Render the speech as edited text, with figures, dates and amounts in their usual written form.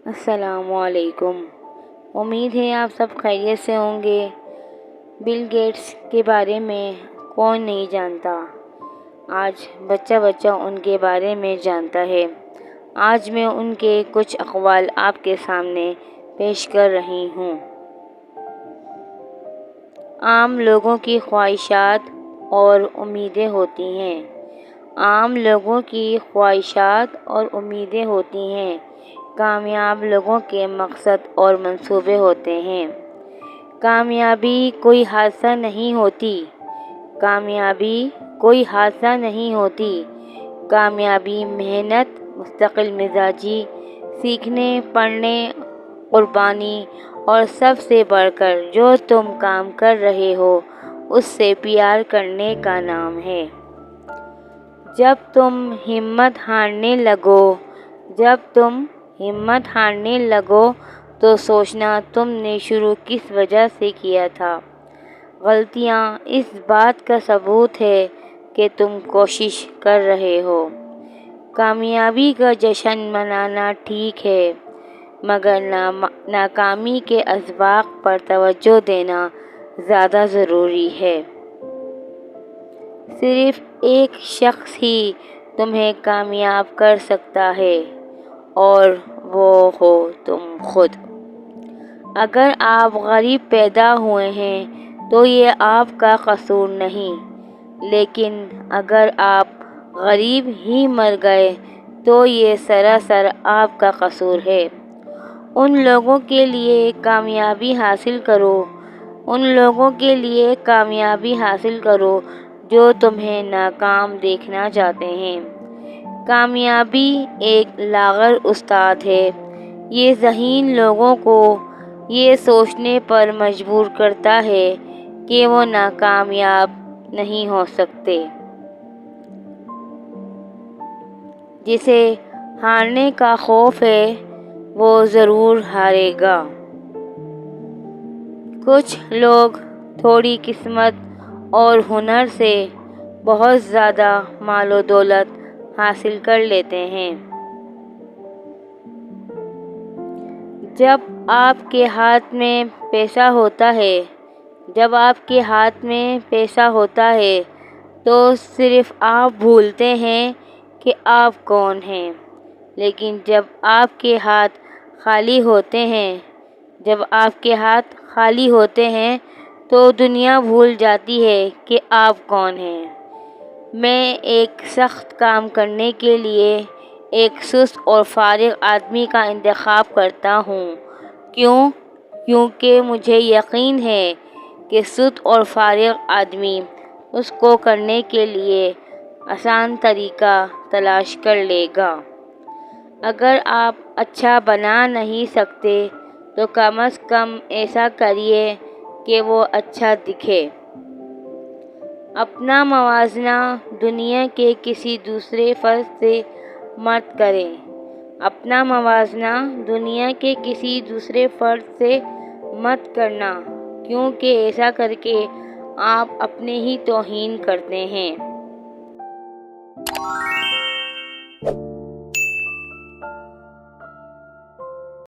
السلام علیکم۔ امید ہے آپ سب خیریت سے ہوں گے۔ بل گیٹس کے بارے میں کون نہیں جانتا؟ آج بچہ ان کے بارے میں جانتا ہے۔ آج میں ان کے کچھ اقوال آپ کے سامنے پیش کر رہی ہوں۔ عام لوگوں کی خواہشات اور امیدیں ہوتی ہیں۔ عام لوگوں کی خواہشات اور امیدیں ہوتی ہیں۔ کامیاب لوگوں کے مقصد اور منصوبے ہوتے ہیں۔ کامیابی کوئی حادثہ نہیں ہوتی۔ کامیابی کوئی حادثہ نہیں ہوتی۔ کامیابی محنت، مستقل مزاجی، سیکھنے، پڑھنے، قربانی اور سب سے بڑھ کر جو تم کام کر رہے ہو اس سے پیار کرنے کا نام ہے۔ جب تم ہمت ہارنے لگو تو سوچنا تم نے شروع کس وجہ سے کیا تھا۔ غلطیاں اس بات کا ثبوت ہے کہ تم کوشش کر رہے ہو۔ کامیابی کا جشن منانا ٹھیک ہے، مگر ناکامی کے اسباق پر توجہ دینا زیادہ ضروری ہے۔ صرف ایک شخص ہی تمہیں کامیاب کر سکتا ہے اور وہ ہو تم خود۔ اگر آپ غریب پیدا ہوئے ہیں تو یہ آپ کا قصور نہیں، لیکن اگر آپ غریب ہی مر گئے تو یہ سراسر آپ کا قصور ہے۔ ان لوگوں کے لیے کامیابی حاصل کرو جو تمہیں ناکام دیکھنا چاہتے ہیں۔ کامیابی ایک لاغر استاد ہے۔ یہ ذہین لوگوں کو یہ سوچنے پر مجبور کرتا ہے کہ وہ ناکامیاب نہیں ہو سکتے۔ جسے ہارنے کا خوف ہے وہ ضرور ہارے گا۔ کچھ لوگ تھوڑی قسمت اور ہنر سے بہت زیادہ مال و دولت حاصل کر لیتے ہیں۔ جب آپ کے ہاتھ میں پیسہ ہوتا ہے تو صرف آپ بھولتے ہیں کہ آپ کون ہیں، لیکن جب آپ کے ہاتھ خالی ہوتے ہیں تو دنیا بھول جاتی ہے کہ آپ کون ہیں۔ میں ایک سخت کام کرنے کے لیے ایک سست اور فارغ آدمی کا انتخاب کرتا ہوں۔ کیونکہ مجھے یقین ہے کہ سست اور فارغ آدمی اس کو کرنے کے لیے آسان طریقہ تلاش کر لے گا۔ اگر آپ اچھا بنا نہیں سکتے تو کم از کم ایسا کریے کہ وہ اچھا دکھے۔ اپنا موازنہ دنیا کے کسی دوسرے فرد سے مت کریں۔ کیونکہ ایسا کر کے آپ اپنے ہی توہین کرتے ہیں۔